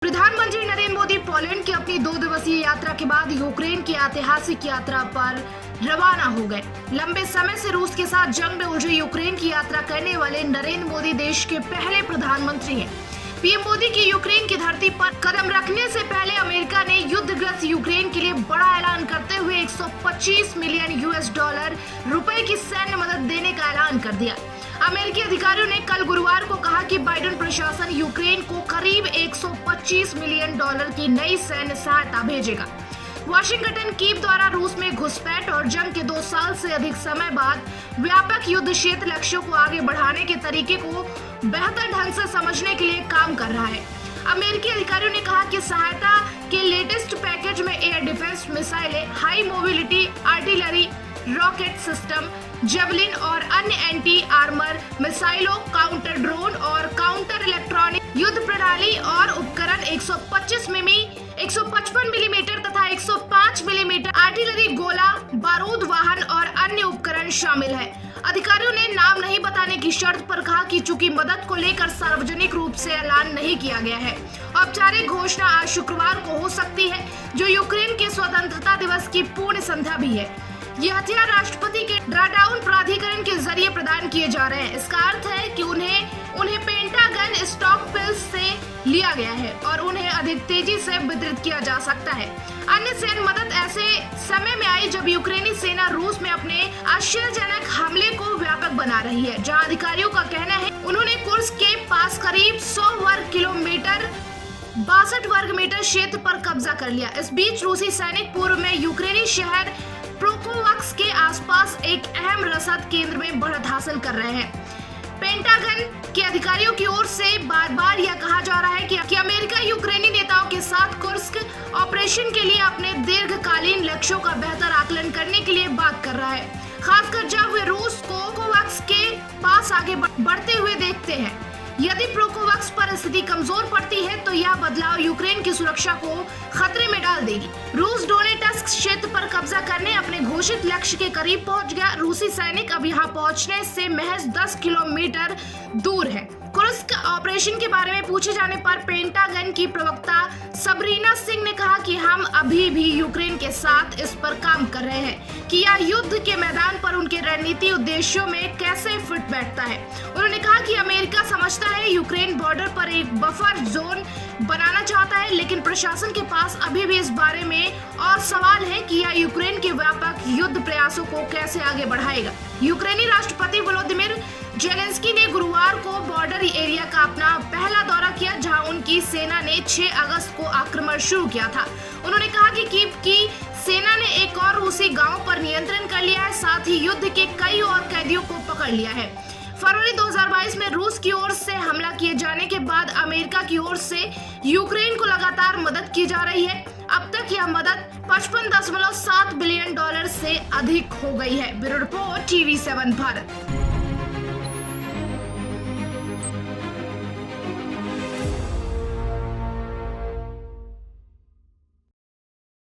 प्रधानमंत्री नरेंद्र मोदी पोलैंड की अपनी 2 दिवसीय यात्रा के बाद यूक्रेन की ऐतिहासिक यात्रा पर रवाना हो गए। लंबे समय से रूस के साथ जंग में उलझे यूक्रेन की यात्रा करने वाले नरेंद्र मोदी देश के पहले प्रधानमंत्री हैं। पीएम मोदी की यूक्रेन की धरती पर कदम रखने से पहले अमेरिका ने युद्धग्रस्त यूक्रेन के लिए बड़ा ऐलान करते हुए 125 मिलियन यूएस डॉलर रुपए की सैन्य मदद देने का ऐलान कर दिया। अमेरिकी अधिकारियों ने कल गुरुवार को कहा कि बाइडेन प्रशासन यूक्रेन को करीब 125 मिलियन डॉलर की नई सैन्य सहायता भेजेगा। वाशिंगटन कीव द्वारा रूस में घुसपैठ और जंग के 2 साल से अधिक समय बाद व्यापक युद्ध क्षेत्र लक्ष्यों को आगे बढ़ाने के तरीके को बेहतर ढंग से समझने के लिए काम कर रहा है। अमेरिकी अधिकारियों ने कहा कि सहायता के लेटेस्ट पैकेज में एयर डिफेंस मिसाइलें, high mobility artillery, rocket system, javelin और अन्य एंटी आर्मर मिसाइलों, काउंटर ड्रोन और काउंटर इलेक्ट्रॉनिक युद्ध प्रणाली और उपकरण, 155 मिलीमीटर तथा 105 मिलीमीटर आर्टिलरी गोला बारूद वाहन और अन्य उपकरण शामिल है। अधिकारियों ने नाम नहीं बताने की शर्त पर कहा कि चूंकि मदद को लेकर सार्वजनिक रूप से ऐलान नहीं किया गया है, औपचारिक घोषणा आज शुक्रवार को हो सकती है, जो यूक्रेन के स्वतंत्रता दिवस की पूर्ण संध्या भी है। ये हथियार राष्ट्रपति के ड्रॉडाउन प्राधिकरण के जरिए प्रदान किए जा रहे हैं। इसका अर्थ है कि उन्हें पेंटागन स्टॉकपिल्स से लिया गया है और उन्हें अधिक तेजी से वितरित किया जा सकता है। अन्य सैन्य मदद ऐसे समय में आई जब यूक्रेनी सेना रूस में अपने आश्चर्यजनक हमले को व्यापक बना रही है, जहां अधिकारियों का कहना है उन्होंने कुर्स्क के पास करीब 100 वर्ग किलोमीटर 62 वर्ग मीटर क्षेत्र पर कब्जा कर लिया। इस बीच रूसी सैनिक पूर्व में यूक्रेनी शहर प्रोकोवस्क के आसपास एक अहम रसद केंद्र में बढ़त हासिल कर रहे हैं। पेंटागन के अधिकारियों की ओर से बार-बार यह कहा जा रहा है कि अमेरिका यूक्रेनी नेताओं के साथ कुर्स्क ऑपरेशन के लिए अपने दीर्घकालीन लक्ष्यों का बेहतर आकलन करने के लिए बात कर रहा है, खासकर जब वे रूस को प्रोकोवस्क के पास आगे बढ़ते हुए देखते हैं। यदि प्रोकोवस्क पर स्थिति कमजोर पड़ती है तो यह बदलाव यूक्रेन की सुरक्षा को खतरे में डाल देगी। रूस डोनेट्स्क क्षेत्र पर कब्जा करने अपने घोषित लक्ष्य के करीब पहुंच गया। रूसी सैनिक अब यहां पहुंचने से महज 10 किलोमीटर दूर है। कुर्स्क ऑपरेशन के बारे में पूछे जाने पर पेंटागन की प्रवक्ता सबरीना सिंह ने कहा कि हम अभी भी यूक्रेन के साथ इस पर काम कर रहे हैं कि यह युद्ध के मैदान पर उनके रणनीतिक उद्देश्यों में कैसे फिट बैठता है। उन्होंने कहा कि अमेरिका समझता है यूक्रेन बॉर्डर पर एक बफर जोन बनाना चाहता है, लेकिन प्रशासन के पास अभी भी इस बारे में और सवाल है कि यह यूक्रेन के व्यापक युद्ध प्रयासों को कैसे आगे बढ़ाएगा। यूक्रेनी राष्ट्रपति वोलोदिमीर जेलेंस्की ने गुरुवार को बॉर्डर एरिया का अपना पहला दौरा किया, जहां उनकी सेना ने 6 अगस्त को आक्रमण शुरू किया था। उन्होंने कहा कि कीव की सेना ने एक और रूसी गांव पर नियंत्रण कर लिया है, साथ ही युद्ध के कई और कैदियों को पकड़ लिया है। फरवरी 2022 में रूस की ओर से हमला किए जाने के बाद अमेरिका की ओर से यूक्रेन को लगातार मदद की जा रही है। अब तक यह मदद 55.7 बिलियन डॉलर से अधिक हो गई है। Bureau report TV7 Bharat.